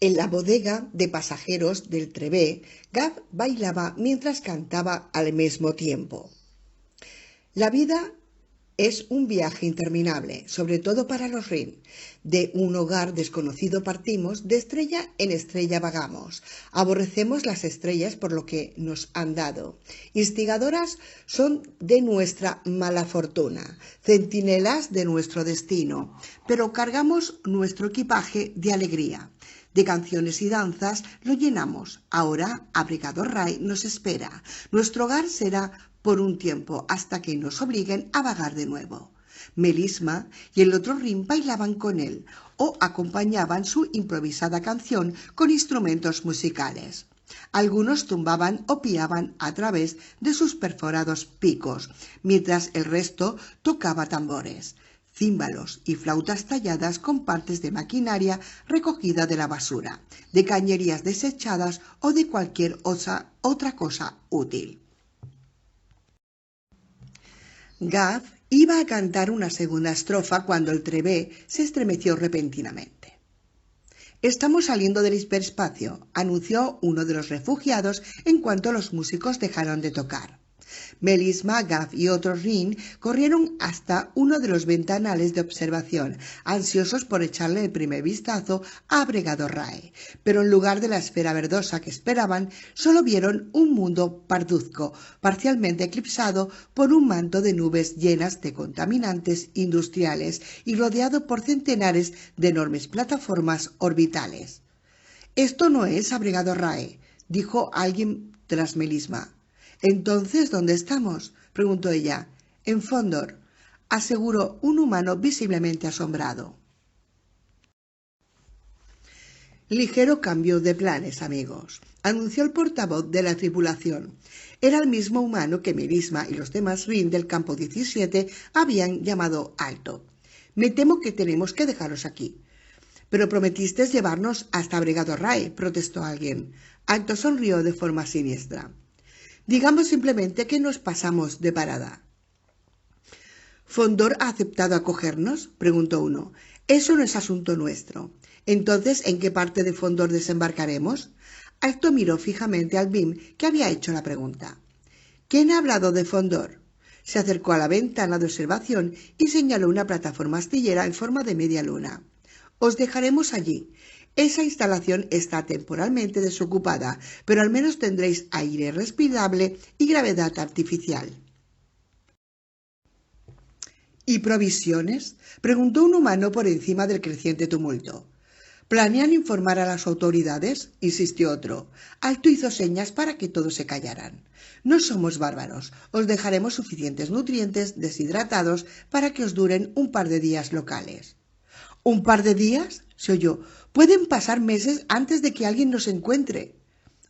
En la bodega de pasajeros del Trevé, Gav bailaba mientras cantaba al mismo tiempo. La vida es un viaje interminable, sobre todo para los Rin. De un hogar desconocido partimos, de estrella en estrella vagamos. Aborrecemos las estrellas por lo que nos han dado. Instigadoras son de nuestra mala fortuna, centinelas de nuestro destino, pero cargamos nuestro equipaje de alegría. De canciones y danzas lo llenamos. Ahora Abrigador Ray nos espera. Nuestro hogar será por un tiempo hasta que nos obliguen a vagar de nuevo. Melisma y el otro Rin bailaban con él o acompañaban su improvisada canción con instrumentos musicales. Algunos tumbaban o piaban a través de sus perforados picos, mientras el resto tocaba tambores, címbalos y flautas talladas con partes de maquinaria recogida de la basura, de cañerías desechadas o de cualquier otra cosa útil. Gav iba a cantar una segunda estrofa cuando el Trevé se estremeció repentinamente. «Estamos saliendo del hiperespacio», anunció uno de los refugiados en cuanto los músicos dejaron de tocar. Melisma, Gav y otros Rin corrieron hasta uno de los ventanales de observación, ansiosos por echarle el primer vistazo a Abrigador Ray, pero en lugar de la esfera verdosa que esperaban, solo vieron un mundo parduzco, parcialmente eclipsado por un manto de nubes llenas de contaminantes industriales y rodeado por centenares de enormes plataformas orbitales. «Esto no es Abrigador Ray», dijo alguien tras Melisma. «¿Entonces dónde estamos?», preguntó ella. «En Fondor», aseguró un humano visiblemente asombrado. «Ligero cambio de planes, amigos», anunció el portavoz de la tripulación. Era el mismo humano que Melisma y los demás Rin del campo 17 habían llamado Alto. «Me temo que tenemos que dejaros aquí». «Pero prometiste llevarnos hasta Abrigador Ray», protestó alguien. Alto sonrió de forma siniestra. «Digamos simplemente que nos pasamos de parada». «¿Fondor ha aceptado acogernos?», preguntó uno. «Eso no es asunto nuestro». «Entonces, ¿en qué parte de Fondor desembarcaremos?». Alto miró fijamente al BIM que había hecho la pregunta. «¿Quién ha hablado de Fondor?». Se acercó a la ventana de observación y señaló una plataforma astillera en forma de media luna. «Os dejaremos allí. Esa instalación está temporalmente desocupada, pero al menos tendréis aire respirable y gravedad artificial». «¿Y provisiones?», preguntó un humano por encima del creciente tumulto. «¿Planean informar a las autoridades?», insistió otro. Alto hizo señas para que todos se callaran. «No somos bárbaros. Os dejaremos suficientes nutrientes deshidratados para que os duren un par de días locales». «¿Un par de días?», se oyó. «Pueden pasar meses antes de que alguien nos encuentre».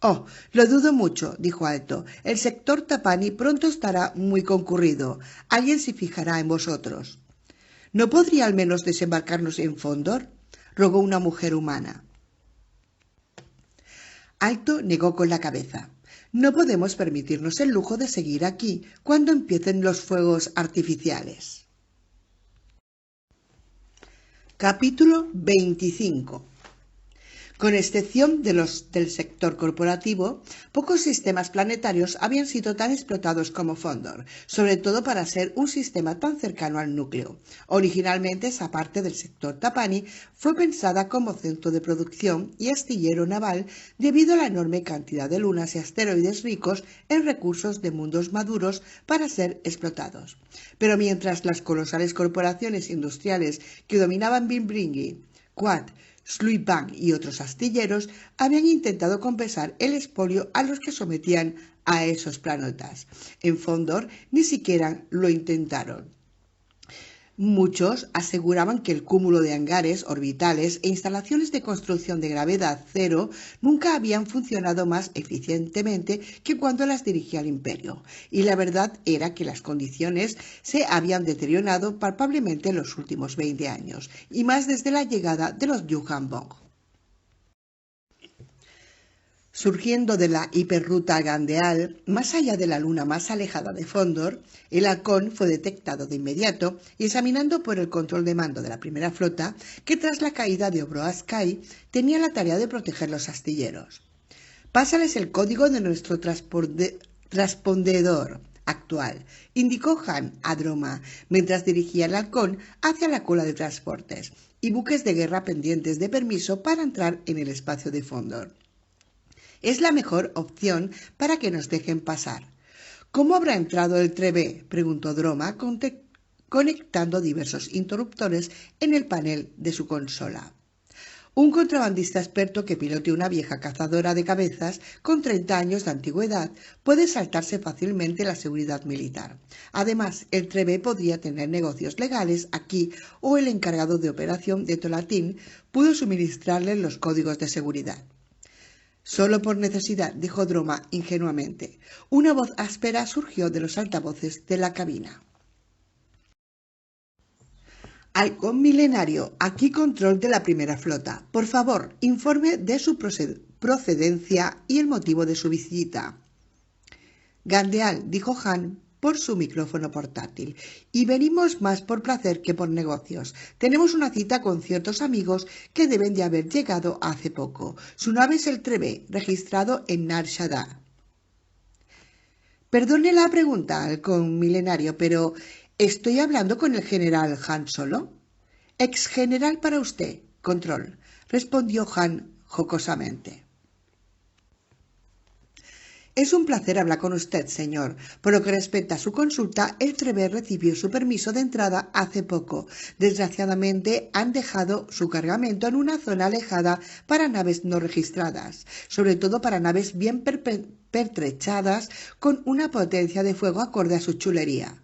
«Oh, lo dudo mucho», dijo Alto. «El sector Tapani pronto estará muy concurrido. Alguien se fijará en vosotros». «¿No podría al menos desembarcarnos en Fondor?», rogó una mujer humana. Alto negó con la cabeza. «No podemos permitirnos el lujo de seguir aquí cuando empiecen los fuegos artificiales». Capítulo 25. Con excepción de los del sector corporativo, pocos sistemas planetarios habían sido tan explotados como Fondor, sobre todo para ser un sistema tan cercano al núcleo. Originalmente, esa parte del sector Tapani fue pensada como centro de producción y astillero naval debido a la enorme cantidad de lunas y asteroides ricos en recursos de mundos maduros para ser explotados. Pero mientras las colosales corporaciones industriales que dominaban Bimbringi, Quad, Sluipang y otros astilleros habían intentado compensar el expolio a los que sometían a esos planetas. En Fondor ni siquiera lo intentaron. Muchos aseguraban que el cúmulo de hangares orbitales e instalaciones de construcción de gravedad cero nunca habían funcionado más eficientemente que cuando las dirigía el Imperio, y la verdad era que las condiciones se habían deteriorado palpablemente en los últimos 20 años, y más desde la llegada de los Yuuzhan Vong. Surgiendo de la hiperruta Gandeal, más allá de la luna más alejada de Fondor, el halcón fue detectado de inmediato y examinando por el control de mando de la primera flota, que tras la caída de Obroascai tenía la tarea de proteger los astilleros. «Pásales el código de nuestro transpondedor actual», indicó Han a Droma, mientras dirigía el halcón hacia la cola de transportes y buques de guerra pendientes de permiso para entrar en el espacio de Fondor. «Es la mejor opción para que nos dejen pasar». «¿Cómo habrá entrado el Trebe?», preguntó Droma, conectando diversos interruptores en el panel de su consola. «Un contrabandista experto que pilote una vieja cazadora de cabezas con 30 años de antigüedad puede saltarse fácilmente la seguridad militar. Además, el Trebe podría tener negocios legales aquí o el encargado de operación de Tolatin pudo suministrarle los códigos de seguridad». «Solo por necesidad», dijo Droma ingenuamente. Una voz áspera surgió de los altavoces de la cabina. «Halcón milenario, aquí control de la primera flota. Por favor, informe de su procedencia y el motivo de su visita». «Gandeal», dijo Han por su micrófono portátil, «y venimos más por placer que por negocios. Tenemos una cita con ciertos amigos que deben de haber llegado hace poco. Su nave es el Trebe, registrado en Nar Shaddaa». «Perdone la pregunta, halcón milenario, pero ¿estoy hablando con el general Han Solo?» «Ex general para usted, control», respondió Han jocosamente. «Es un placer hablar con usted, señor. Por lo que respecta a su consulta, el Trebe recibió su permiso de entrada hace poco. Desgraciadamente, han dejado su cargamento en una zona alejada para naves no registradas, sobre todo para naves bien pertrechadas con una potencia de fuego acorde a su chulería».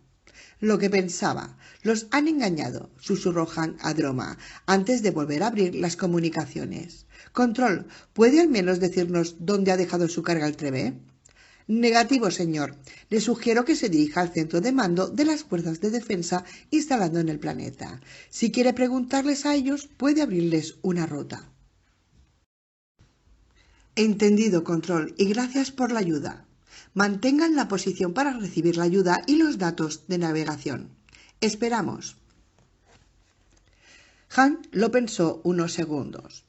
«Lo que pensaba. Los han engañado», susurró Han a Droma, antes de volver a abrir las comunicaciones. «Control, ¿puede al menos decirnos dónde ha dejado su carga el Trebe?» «Negativo, señor. Le sugiero que se dirija al centro de mando de las fuerzas de defensa instalado en el planeta. Si quiere preguntarles a ellos, puede abrirles una ruta». «Entendido, control, y gracias por la ayuda. Mantengan la posición para recibir la ayuda y los datos de navegación. Esperamos». Han lo pensó unos segundos.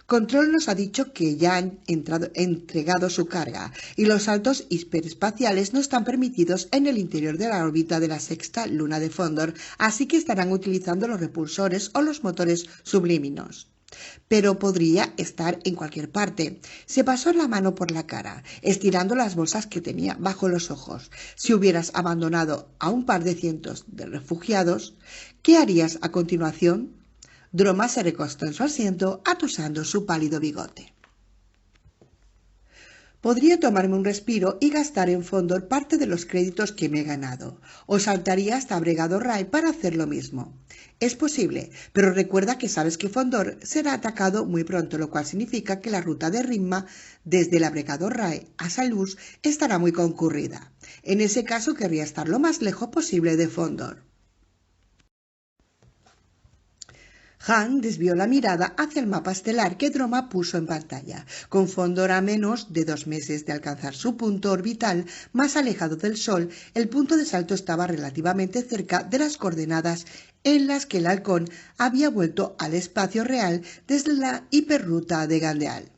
«Control nos ha dicho que ya han entregado su carga y los saltos hiperespaciales no están permitidos en el interior de la órbita de la sexta luna de Fondor, así que estarán utilizando los repulsores o los motores sublíminos. Pero podría estar en cualquier parte». Se pasó la mano por la cara, estirando las bolsas que tenía bajo los ojos. «Si hubieras abandonado a un par de cientos de refugiados, ¿qué harías a continuación?» Droma se recostó en su asiento, atusando su pálido bigote. «Podría tomarme un respiro y gastar en Fondor parte de los créditos que me he ganado. O saltaría hasta Bregado Rai para hacer lo mismo. Es posible, pero recuerda que sabes que Fondor será atacado muy pronto, lo cual significa que la ruta de Rimma desde la Bregado Rai a Salus estará muy concurrida. En ese caso querría estar lo más lejos posible de Fondor». Han desvió la mirada hacia el mapa estelar que Droma puso en pantalla. Con Fondor a menos de 2 meses de alcanzar su punto orbital más alejado del Sol, el punto de salto estaba relativamente cerca de las coordenadas en las que el halcón había vuelto al espacio real desde la hiperruta de Gandeal.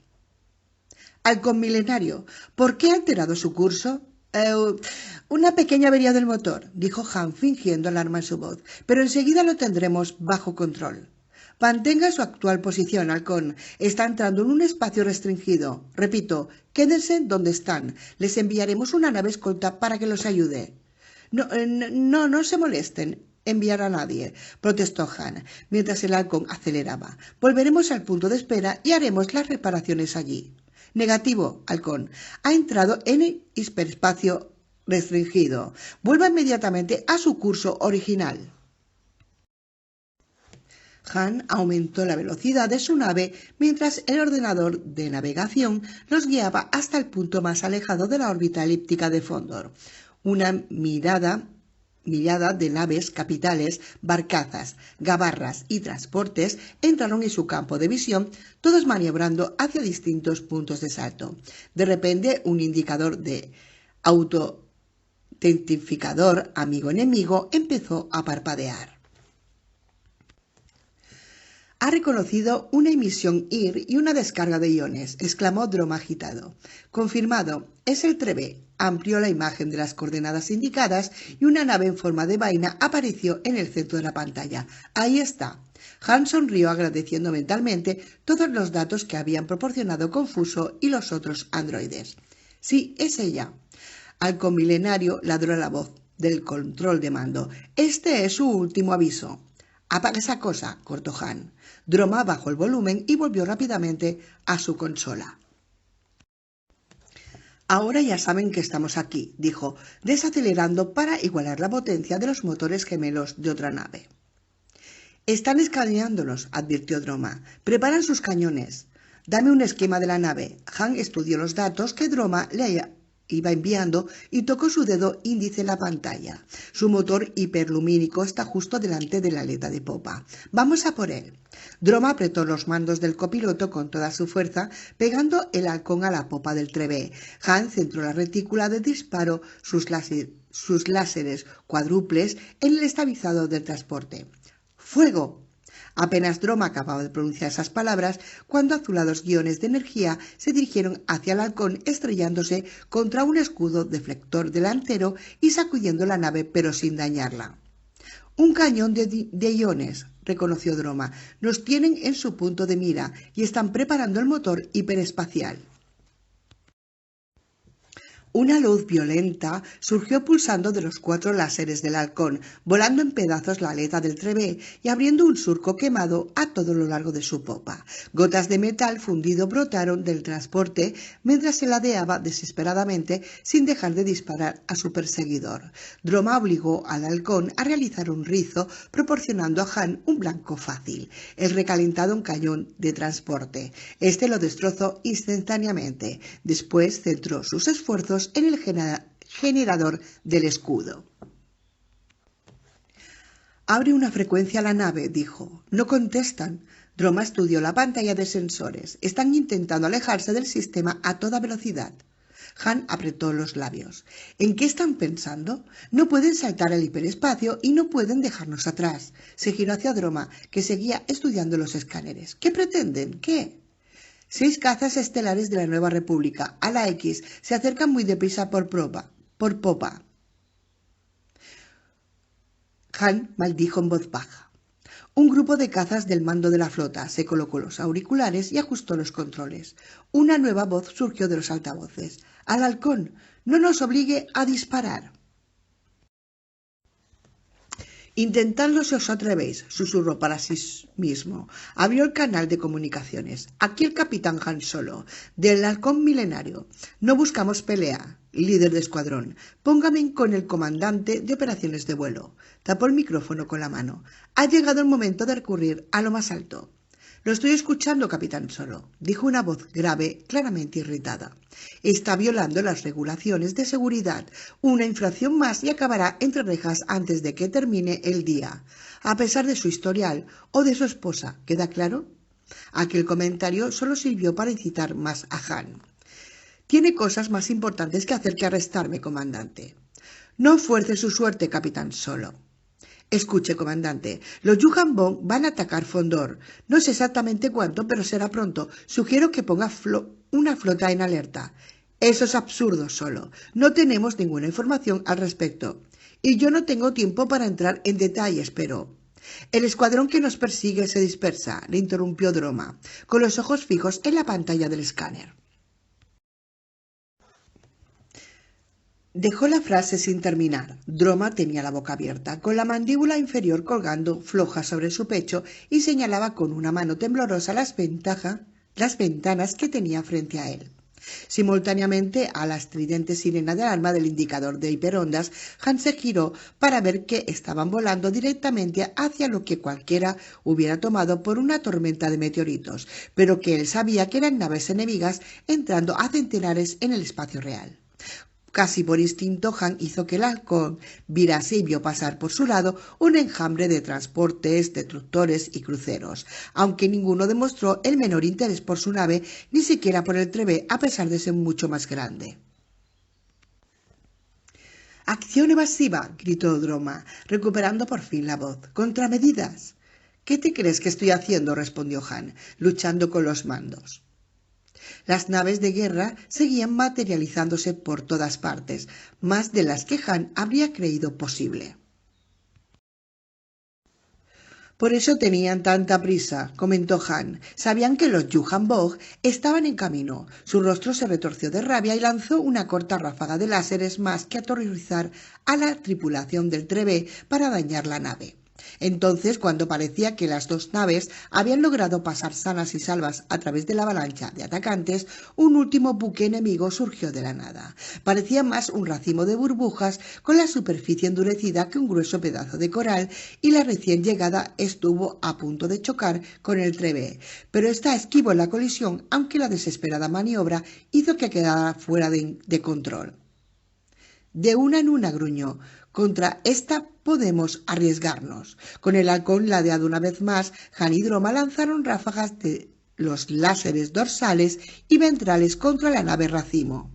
«Halcón milenario, ¿por qué ha alterado su curso?» «Una pequeña avería del motor», dijo Han fingiendo alarma en su voz, «pero enseguida lo tendremos bajo control». «Mantenga su actual posición, halcón. Está entrando en un espacio restringido. Repito, quédense donde están. Les enviaremos una nave escolta para que los ayude». No se molesten. Enviar a nadie», protestó Han, mientras el halcón aceleraba. «Volveremos al punto de espera y haremos las reparaciones allí». «Negativo, halcón. Ha entrado en el hiperespacio restringido. Vuelva inmediatamente a su curso original». Han aumentó la velocidad de su nave mientras el ordenador de navegación los guiaba hasta el punto más alejado de la órbita elíptica de Fondor. Una mirada millada de naves capitales, barcazas, gabarras y transportes entraron en su campo de visión, todos maniobrando hacia distintos puntos de salto. De repente, un indicador de autoidentificador amigo-enemigo empezó a parpadear. «Ha reconocido una emisión IR y una descarga de iones», exclamó Droma agitado. «Confirmado, es el Trebe». Amplió la imagen de las coordenadas indicadas y una nave en forma de vaina apareció en el centro de la pantalla. «Ahí está». Han sonrió agradeciendo mentalmente todos los datos que habían proporcionado Confuso y los otros androides. «Sí, es ella». Halcón milenario ladró la voz del control de mando. «Este es su último aviso». «Apaga esa cosa», cortó Han. Droma bajó el volumen y volvió rápidamente a su consola. «Ahora ya saben que estamos aquí», dijo, desacelerando para igualar la potencia de los motores gemelos de otra nave. «Están escaneándolos», advirtió Droma. «Preparan sus cañones». «Dame un esquema de la nave». Han estudió los datos que Droma le iba enviando y tocó su dedo índice en la pantalla. Su motor hiperlumínico está justo delante de la aleta de popa. «Vamos a por él». Droma apretó los mandos del copiloto con toda su fuerza, pegando el halcón a la popa del Trebe. Han centró la retícula de disparo, sus láseres cuádruples, en el estabilizador del transporte. ¡Fuego! Apenas Droma acababa de pronunciar esas palabras cuando azulados guiones de energía se dirigieron hacia el halcón, estrellándose contra un escudo deflector delantero y sacudiendo la nave pero sin dañarla. «Un cañón de iones», reconoció Droma. «Nos tienen en su punto de mira y están preparando el motor hiperespacial». Una luz violenta surgió pulsando de los 4 láseres del halcón, volando en pedazos la aleta del Trebe y abriendo un surco quemado a todo lo largo de su popa. Gotas de metal fundido brotaron del transporte mientras se ladeaba desesperadamente sin dejar de disparar a su perseguidor. Droma obligó al halcón a realizar un rizo, proporcionando a Han un blanco fácil, el recalentado cañón de transporte. Este lo destrozó instantáneamente. Después centró sus esfuerzos en el generador del escudo. «Abre una frecuencia a la nave», dijo. «No contestan». Droma estudió la pantalla de sensores. «Están intentando alejarse del sistema a toda velocidad». Han apretó los labios. «¿En qué están pensando? No pueden saltar al hiperespacio y no pueden dejarnos atrás». Se giró hacia Droma, que seguía estudiando los escáneres. «¿Qué pretenden? ¿Qué?» 6 cazas estelares de la Nueva República, a la X, se acercan muy deprisa por popa. Han maldijo en voz baja. Un grupo de cazas del mando de la flota se colocó los auriculares y ajustó los controles. Una nueva voz surgió de los altavoces. «Al halcón, no nos obligue a disparar». «Intentadlo si os atrevéis», susurró para sí mismo. Abrió el canal de comunicaciones. «Aquí el capitán Han Solo, del halcón milenario. No buscamos pelea, líder de escuadrón. Póngame con el comandante de operaciones de vuelo». Tapó el micrófono con la mano. «Ha llegado el momento de recurrir a lo más alto». «Lo estoy escuchando, capitán Solo», dijo una voz grave, claramente irritada. «Está violando las regulaciones de seguridad. Una infracción más y acabará entre rejas antes de que termine el día. A pesar de su historial o de su esposa, ¿queda claro?». Aquel comentario solo sirvió para incitar más a Han. «Tiene cosas más importantes que hacer que arrestarme, comandante». «No fuerce su suerte, capitán Solo». «Escuche, comandante, los Yuhan-Bong van a atacar Fondor. No sé exactamente cuánto, pero será pronto. Sugiero que ponga una flota en alerta». «Eso es absurdo, Solo. No tenemos ninguna información al respecto. Y yo no tengo tiempo para entrar en detalles, pero...». «El escuadrón que nos persigue se dispersa», le interrumpió Droma, con los ojos fijos en la pantalla del escáner. Dejó la frase sin terminar. Droma tenía la boca abierta, con la mandíbula inferior colgando floja sobre su pecho y señalaba con una mano temblorosa las ventanas que tenía frente a él. Simultáneamente a la estridente sirena de alarma del indicador de hiperondas, Han se giró para ver que estaban volando directamente hacia lo que cualquiera hubiera tomado por una tormenta de meteoritos, pero que él sabía que eran naves enemigas entrando a centenares en el espacio real. Casi por instinto, Han hizo que el halcón virase y vio pasar por su lado un enjambre de transportes, destructores y cruceros, aunque ninguno demostró el menor interés por su nave, ni siquiera por el Trebe, a pesar de ser mucho más grande. «¡Acción evasiva!», gritó Droma, recuperando por fin la voz. «¡Contramedidas!». «¿Qué te crees que estoy haciendo?», respondió Han, luchando con los mandos. Las naves de guerra seguían materializándose por todas partes, más de las que Han habría creído posible. «Por eso tenían tanta prisa», comentó Han. «Sabían que los Yuhan Bog estaban en camino». Su rostro se retorció de rabia y lanzó una corta ráfaga de láseres más que aterrorizar a la tripulación del Trebe para dañar la nave. Entonces, cuando parecía que las dos naves habían logrado pasar sanas y salvas a través de la avalancha de atacantes, un último buque enemigo surgió de la nada. Parecía más un racimo de burbujas con la superficie endurecida que un grueso pedazo de coral, y la recién llegada estuvo a punto de chocar con el Trebe, pero ésta esquivó la colisión, aunque la desesperada maniobra hizo que quedara fuera de control. «De una en una», gruñó. «Contra esta podemos arriesgarnos». Con el halcón ladeado una vez más, Han y Droma lanzaron ráfagas de los láseres dorsales y ventrales contra la nave racimo.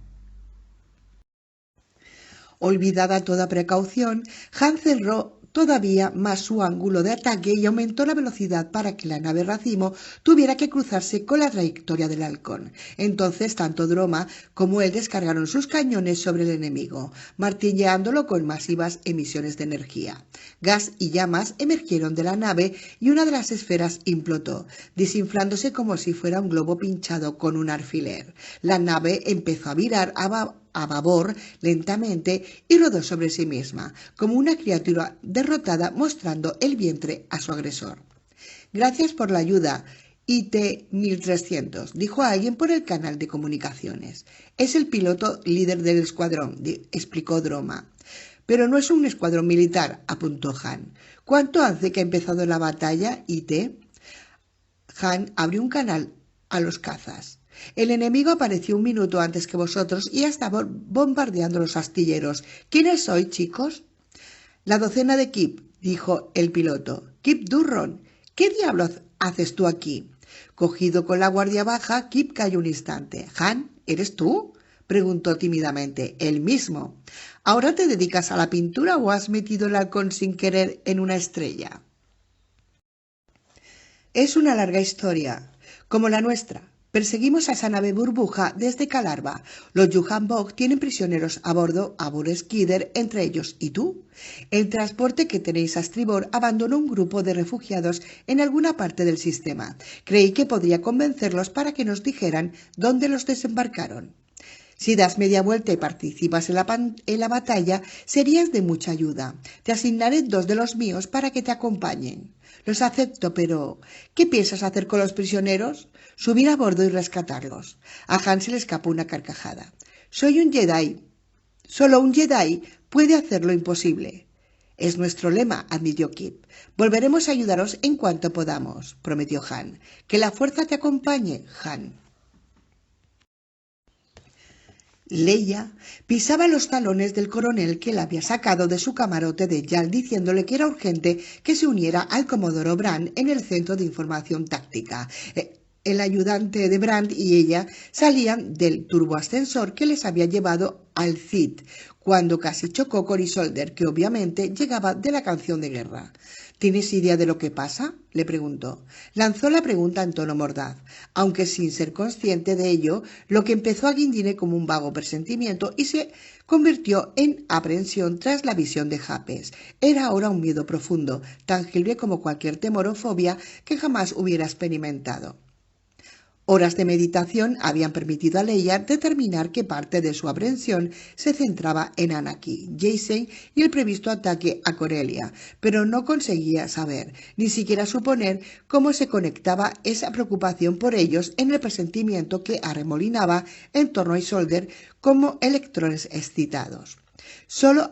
Olvidada toda precaución, Han cerró todavía más su ángulo de ataque y aumentó la velocidad para que la nave racimo tuviera que cruzarse con la trayectoria del halcón. Entonces tanto Droma como él descargaron sus cañones sobre el enemigo, martilleándolo con masivas emisiones de energía. Gas y llamas emergieron de la nave y una de las esferas implotó, desinflándose como si fuera un globo pinchado con un alfiler. La nave empezó a virar a babor lentamente y rodó sobre sí misma, como una criatura derrotada mostrando el vientre a su agresor. «Gracias por la ayuda, IT-1300», dijo alguien por el canal de comunicaciones. «Es el piloto líder del escuadrón», explicó Droma. «Pero no es un escuadrón militar», apuntó Han. «¿Cuánto hace que ha empezado la batalla, IT?» Han abrió un canal a los cazas. «El enemigo apareció un minuto antes que vosotros y ya estaba bombardeando los astilleros. ¿Quiénes sois, chicos?» «La docena de Kip», dijo el piloto. «Kip Durron, ¿qué diablos haces tú aquí?» Cogido con la guardia baja, Kip cayó un instante. «Han, ¿eres tú?», preguntó tímidamente. «El mismo. ¿Ahora te dedicas a la pintura o has metido el halcón sin querer en una estrella?» «Es una larga historia, como la nuestra. Perseguimos a esa nave burbuja desde Kalarba. Los Yuhan Bog tienen prisioneros a bordo, a Skidder entre ellos. ¿Y tú? El transporte que tenéis a estribor abandonó un grupo de refugiados en alguna parte del sistema. Creí que podría convencerlos para que nos dijeran dónde los desembarcaron. Si das media vuelta y participas en la batalla, serías de mucha ayuda. Te asignaré 2 de los míos para que te acompañen». «Los acepto, pero ¿qué piensas hacer con los prisioneros?» «Subir a bordo y rescatarlos». A Han se le escapó una carcajada. «Soy un Jedi. Solo un Jedi puede hacer lo imposible». «Es nuestro lema», admitió Kip. «Volveremos a ayudaros en cuanto podamos», prometió Han. «Que la fuerza te acompañe, Han». Leia pisaba los talones del coronel, que la había sacado de su camarote de Yal diciéndole que era urgente que se uniera al comodoro Brand en el centro de información táctica. El ayudante de Brand y ella salían del turboascensor que les había llevado al Cid, cuando casi chocó con Isolder, que obviamente llegaba de la canción de guerra. «¿Tienes idea de lo que pasa?», le preguntó. Lanzó la pregunta en tono mordaz, aunque sin ser consciente de ello, lo que empezó a Guindine como un vago presentimiento y se convirtió en aprehensión tras la visión de Japes. Era ahora un miedo profundo, tangible como cualquier temor o fobia que jamás hubiera experimentado. Horas de meditación habían permitido a Leia determinar que parte de su aprehensión se centraba en Anakin, Jacen y el previsto ataque a Corellia, pero no conseguía saber, ni siquiera suponer, cómo se conectaba esa preocupación por ellos en el presentimiento que arremolinaba en torno a Isolder como electrones excitados. Solo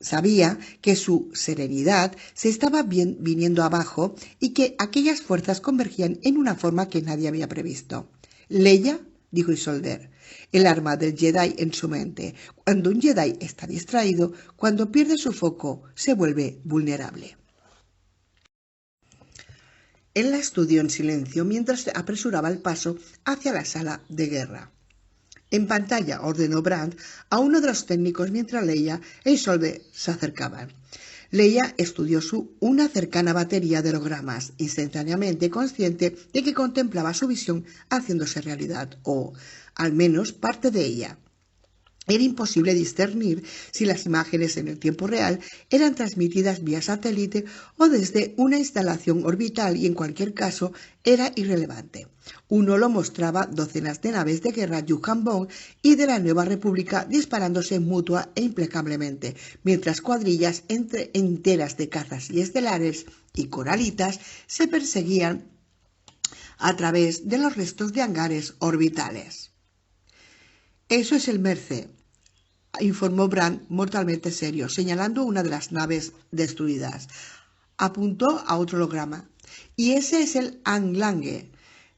sabía que su serenidad se estaba viniendo abajo y que aquellas fuerzas convergían en una forma que nadie había previsto. «¿Leia?», dijo Isolde, el arma del Jedi en su mente. Cuando un Jedi está distraído, cuando pierde su foco, se vuelve vulnerable. Él la estudió en silencio mientras apresuraba el paso hacia la sala de guerra. En pantalla ordenó Brand a uno de los técnicos mientras Leia e Isolde se acercaban. Leia estudió una cercana batería de hologramas, instantáneamente consciente de que contemplaba su visión haciéndose realidad, o al menos parte de ella. Era imposible discernir si las imágenes en el tiempo real eran transmitidas vía satélite o desde una instalación orbital y en cualquier caso era irrelevante. Uno lo mostraba docenas de naves de guerra Yuuzhan y de la Nueva República disparándose mutua e implacablemente, mientras cuadrillas enteras de cazas y estelares y coralitas se perseguían a través de los restos de hangares orbitales. Eso es el Merce, informó Brand mortalmente serio, señalando una de las naves destruidas. Apuntó a otro holograma. Y ese es el Anglange.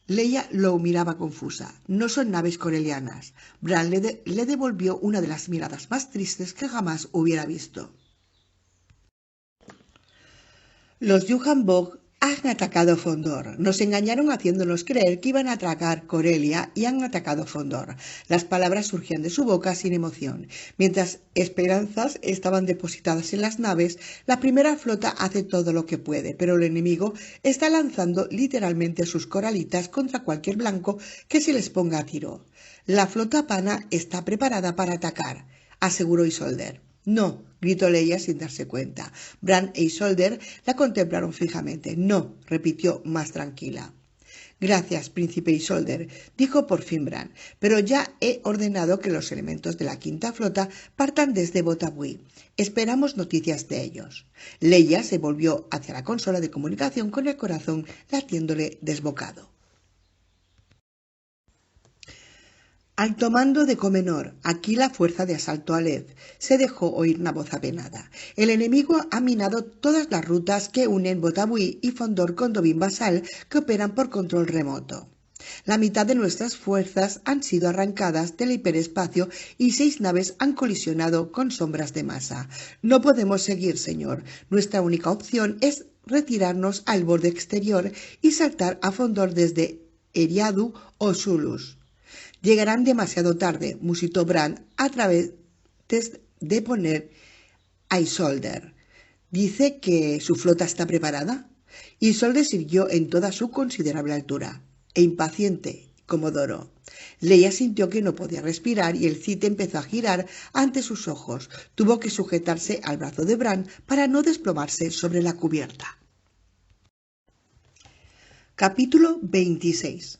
Leia lo miraba confusa. No son naves corelianas. Brand le devolvió una de las miradas más tristes que jamás hubiera visto. Los Yuuzhan han atacado Fondor. Nos engañaron haciéndonos creer que iban a atacar Corellia y han atacado Fondor. Las palabras surgían de su boca sin emoción. Mientras esperanzas estaban depositadas en las naves, la primera flota hace todo lo que puede, pero el enemigo está lanzando literalmente sus coralitas contra cualquier blanco que se les ponga a tiro. La flota pana está preparada para atacar, aseguró Isolde. No, gritó Leia sin darse cuenta. Brand e Isolde la contemplaron fijamente. No, repitió más tranquila. Gracias, príncipe Isolde, dijo por fin Brand, pero ya he ordenado que los elementos de la quinta flota partan desde Botabui. Esperamos noticias de ellos. Leia se volvió hacia la consola de comunicación con el corazón latiéndole desbocado. Alto mando de Comenor, aquí la fuerza de asalto a Led, se dejó oír una voz apenada. El enemigo ha minado todas las rutas que unen Botabui y Fondor con Dovin Basal, que operan por control remoto. La mitad de nuestras fuerzas han sido arrancadas del hiperespacio y 6 naves han colisionado con sombras de masa. No podemos seguir, señor. Nuestra única opción es retirarnos al borde exterior y saltar a Fondor desde Eriadu o Zulus. Llegarán demasiado tarde, musitó Brand a través de poner a Isolde. ¿Dice que su flota está preparada? Isolde siguió en toda su considerable altura, e impaciente, como Doro. Leia sintió que no podía respirar y el Cid empezó a girar ante sus ojos. Tuvo que sujetarse al brazo de Brand para no desplomarse sobre la cubierta. Capítulo 26.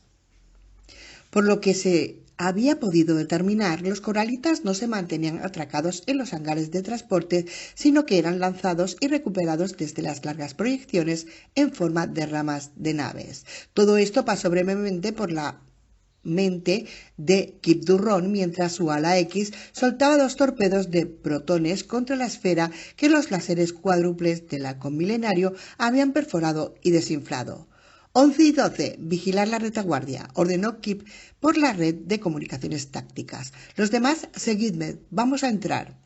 Por lo que se había podido determinar, los coralitas no se mantenían atracados en los hangares de transporte, sino que eran lanzados y recuperados desde las largas proyecciones en forma de ramas de naves. Todo esto pasó brevemente por la mente de Kip Durron mientras su ala X soltaba 2 torpedos de protones contra la esfera que los láseres cuádruples del halcón milenario habían perforado y desinflado. 11 y 12. Vigilar la retaguardia, ordenó Kip por la red de comunicaciones tácticas. Los demás, seguidme, vamos a entrar.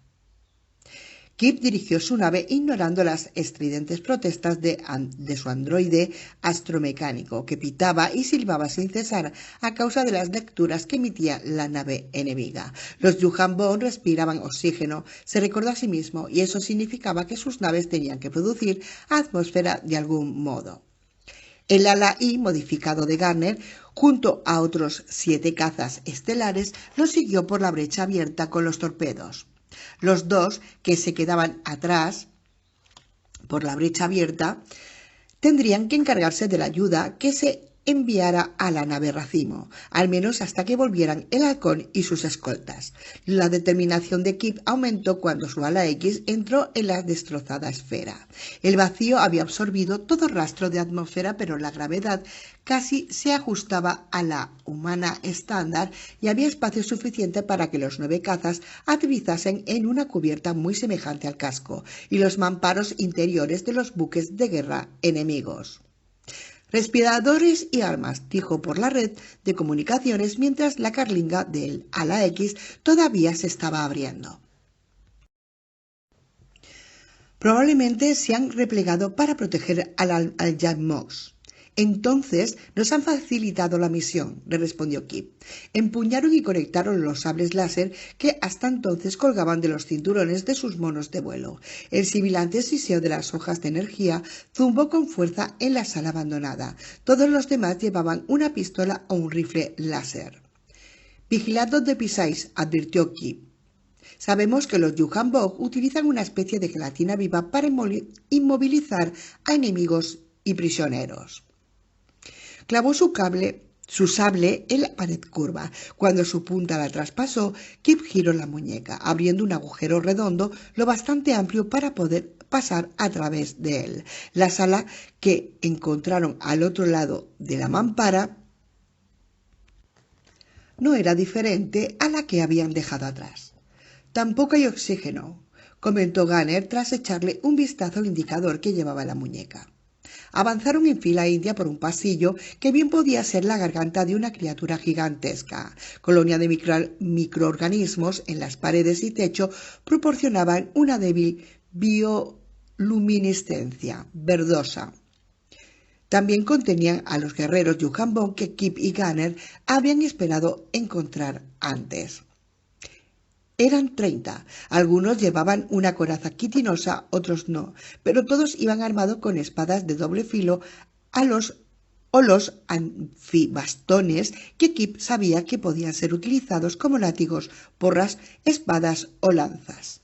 Kip dirigió su nave ignorando las estridentes protestas de su androide astromecánico, que pitaba y silbaba sin cesar a causa de las lecturas que emitía la nave enemiga. Los Yuuzhan respiraban oxígeno, se recordó a sí mismo, y eso significaba que sus naves tenían que producir atmósfera de algún modo. El ala I modificado de Garner, junto a otros 7 cazas estelares, lo siguió por la brecha abierta con los torpedos. Los 2 que se quedaban atrás por la brecha abierta tendrían que encargarse de la ayuda que se enviara a la nave Racimo, al menos hasta que volvieran el halcón y sus escoltas. La determinación de Kip aumentó cuando su ala X entró en la destrozada esfera. El vacío había absorbido todo rastro de atmósfera, pero la gravedad casi se ajustaba a la humana estándar y había espacio suficiente para que los 9 cazas aterrizasen en una cubierta muy semejante al casco y los mamparos interiores de los buques de guerra enemigos. Respiradores y armas, dijo por la red de comunicaciones mientras la carlinga del ala X todavía se estaba abriendo. Probablemente se han replegado para proteger al Yavimos. Entonces nos han facilitado la misión, le respondió Kip. Empuñaron y conectaron los sables láser que hasta entonces colgaban de los cinturones de sus monos de vuelo. El sibilante siseo de las hojas de energía zumbó con fuerza en la sala abandonada. Todos los demás llevaban una pistola o un rifle láser. Vigilad donde pisáis, advirtió Kip. Sabemos que los Yuhan-Bog utilizan una especie de gelatina viva para inmovilizar a enemigos y prisioneros. Clavó su sable en la pared curva. Cuando su punta la traspasó, Kip giró la muñeca, abriendo un agujero redondo lo bastante amplio para poder pasar a través de él. La sala que encontraron al otro lado de la mampara no era diferente a la que habían dejado atrás. Tampoco hay oxígeno, comentó Gunner tras echarle un vistazo al indicador que llevaba la muñeca. Avanzaron en fila india por un pasillo que bien podía ser la garganta de una criatura gigantesca. Colonia de microorganismos en las paredes y techo proporcionaban una débil bioluminiscencia verdosa. También contenían a los guerreros Yuhan-Bog que Kip y Gunner habían esperado encontrar antes. Eran 30. Algunos llevaban una coraza quitinosa, otros no, pero todos iban armados con espadas de doble filo o los anfibastones que Kip sabía que podían ser utilizados como látigos, porras, espadas o lanzas.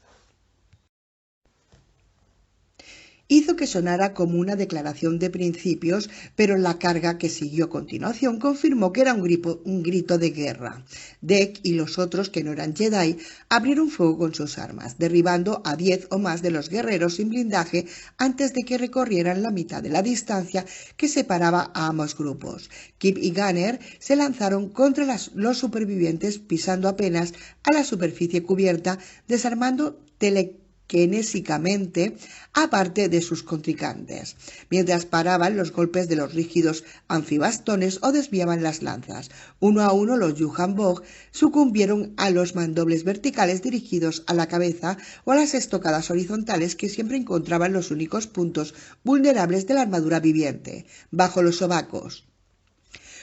Hizo que sonara como una declaración de principios, pero la carga que siguió a continuación confirmó que era un grito de guerra. Deck y los otros que no eran Jedi abrieron fuego con sus armas, derribando a 10 o más de los guerreros sin blindaje antes de que recorrieran la mitad de la distancia que separaba a ambos grupos. Kip y Gunner se lanzaron contra los supervivientes pisando apenas a la superficie cubierta, desarmando telequinésicamente aparte de sus contrincantes, mientras paraban los golpes de los rígidos anfibastones o desviaban las lanzas. Uno a uno los Yuhan-Bog sucumbieron a los mandobles verticales dirigidos a la cabeza o a las estocadas horizontales que siempre encontraban los únicos puntos vulnerables de la armadura viviente, bajo los sobacos.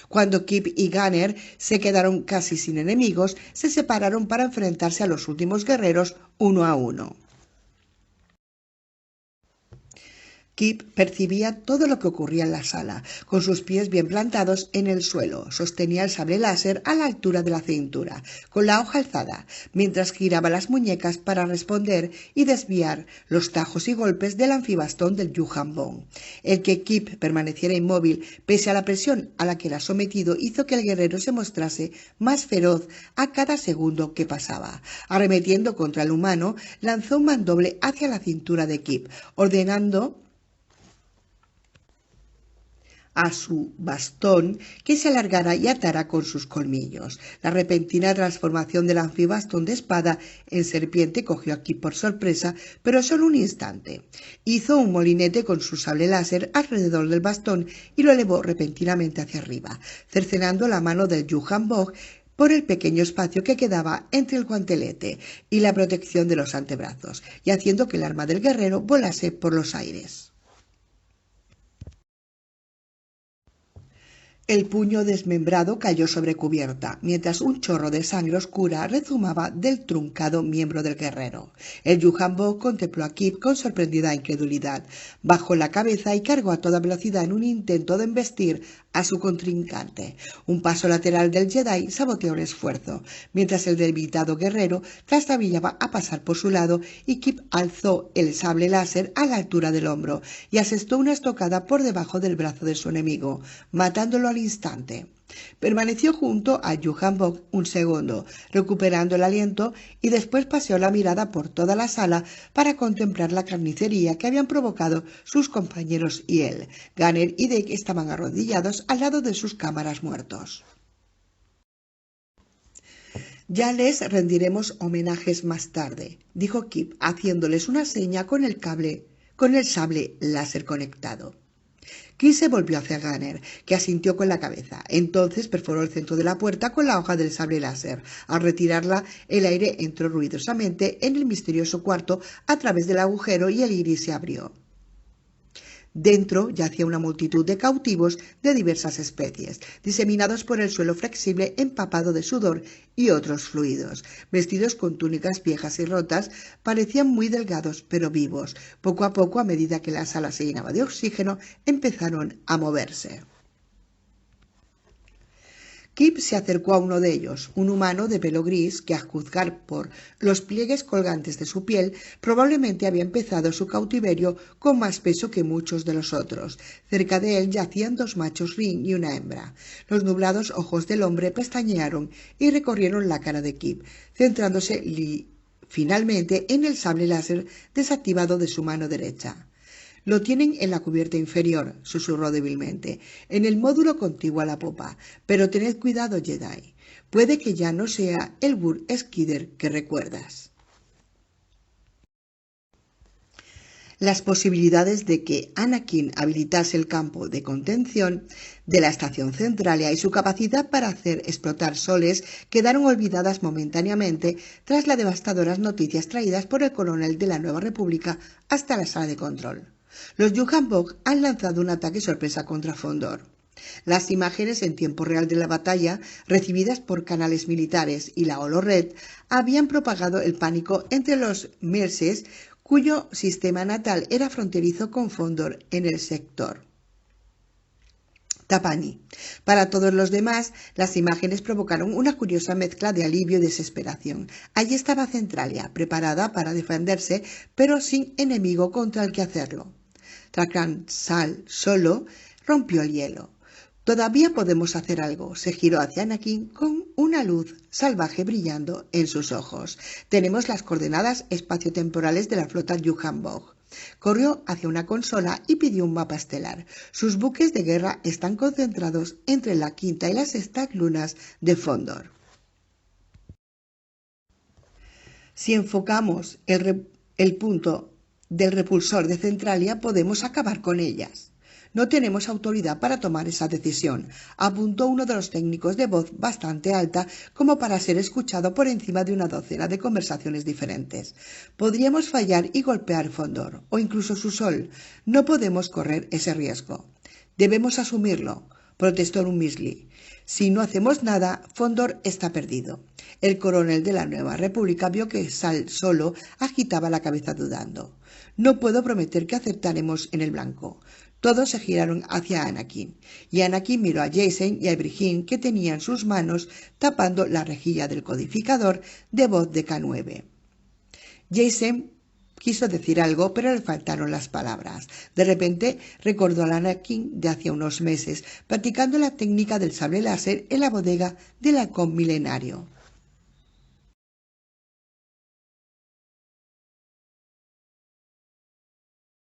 Cuando Kip y Gunner se quedaron casi sin enemigos, se separaron para enfrentarse a los últimos guerreros uno a uno. Kip percibía todo lo que ocurría en la sala. Con sus pies bien plantados en el suelo, sostenía el sable láser a la altura de la cintura, con la hoja alzada, mientras giraba las muñecas para responder y desviar los tajos y golpes del anfibastón del Yuhan-Bog. El que Kip permaneciera inmóvil, pese a la presión a la que era sometido, hizo que el guerrero se mostrase más feroz a cada segundo que pasaba. Arremetiendo contra el humano, lanzó un mandoble hacia la cintura de Kip, ordenando a su bastón que se alargara y atara con sus colmillos. La repentina transformación del anfibastón de espada en serpiente cogió a Kip por sorpresa, pero solo un instante. Hizo un molinete con su sable láser alrededor del bastón y lo elevó repentinamente hacia arriba, cercenando la mano del Yuhan-Bog por el pequeño espacio que quedaba entre el guantelete y la protección de los antebrazos, y haciendo que el arma del guerrero volase por los aires. El puño desmembrado cayó sobre cubierta, mientras un chorro de sangre oscura rezumaba del truncado miembro del guerrero. El Yuhan-Bog contempló a Kip con sorprendida incredulidad, bajó la cabeza y cargó a toda velocidad en un intento de embestir a su contrincante. Un paso lateral del Jedi saboteó el esfuerzo, mientras el debilitado guerrero trastabillaba a pasar por su lado y Kip alzó el sable láser a la altura del hombro y asestó una estocada por debajo del brazo de su enemigo, matándolo al instante. Permaneció junto a Yuhan-Bog un segundo, recuperando el aliento, y después paseó la mirada por toda la sala para contemplar la carnicería que habían provocado sus compañeros y él. Gunner y Deck estaban arrodillados al lado de sus cámaras muertos. Ya les rendiremos homenajes más tarde, dijo Kip, haciéndoles una seña con el sable láser conectado. Kip se volvió hacia Gunner, que asintió con la cabeza. Entonces perforó el centro de la puerta con la hoja del sable láser. Al retirarla, el aire entró ruidosamente en el misterioso cuarto a través del agujero y el iris se abrió. Dentro yacía una multitud de cautivos de diversas especies, diseminados por el suelo flexible empapado de sudor y otros fluidos. Vestidos con túnicas viejas y rotas, parecían muy delgados pero vivos. Poco a poco, a medida que la sala se llenaba de oxígeno, empezaron a moverse. Kip se acercó a uno de ellos, un humano de pelo gris que, a juzgar por los pliegues colgantes de su piel, probablemente había empezado su cautiverio con más peso que muchos de los otros. Cerca de él yacían dos machos ring y una hembra. Los nublados ojos del hombre pestañearon y recorrieron la cara de Kip, centrándose finalmente en el sable láser desactivado de su mano derecha. «Lo tienen en la cubierta inferior», susurró débilmente, «en el módulo contiguo a la popa. Pero tened cuidado, Jedi. Puede que ya no sea el Bur Skidder que recuerdas». Las posibilidades de que Anakin habilitase el campo de contención de la estación Centralia y su capacidad para hacer explotar soles quedaron olvidadas momentáneamente tras las devastadoras noticias traídas por el coronel de la Nueva República hasta la sala de control. Los Yuuzhan Vong han lanzado un ataque sorpresa contra Fondor. Las imágenes en tiempo real de la batalla, recibidas por canales militares y la Holored, habían propagado el pánico entre los Merses, cuyo sistema natal era fronterizo con Fondor en el sector Tapani. Para todos los demás, las imágenes provocaron una curiosa mezcla de alivio y desesperación. Allí estaba Centralia, preparada para defenderse, pero sin enemigo contra el que hacerlo. Trakran Sal solo rompió el hielo. «Todavía podemos hacer algo», se giró hacia Anakin con una luz salvaje brillando en sus ojos. «Tenemos las coordenadas espaciotemporales de la flota Yuuzhan Vong». Corrió hacia una consola y pidió un mapa estelar. Sus buques de guerra están concentrados entre la quinta y la sexta lunas de Fondor. Si enfocamos el punto del repulsor de Centralia, podemos acabar con ellas. «No tenemos autoridad para tomar esa decisión», apuntó uno de los técnicos de voz bastante alta como para ser escuchado por encima de una docena de conversaciones diferentes. «Podríamos fallar y golpear Fondor, o incluso su sol. No podemos correr ese riesgo». «Debemos asumirlo», protestó Lummisley. «Si no hacemos nada, Fondor está perdido». El coronel de la Nueva República vio que Sal solo agitaba la cabeza dudando. «No puedo prometer que acertaremos en el blanco». Todos se giraron hacia Anakin, y Anakin miró a Jacen y a Ibrahim, que tenían sus manos tapando la rejilla del codificador de voz de K9. Jacen quiso decir algo, pero le faltaron las palabras. De repente recordó al Anakin de hacía unos meses, practicando la técnica del sable láser en la bodega del halcón milenario.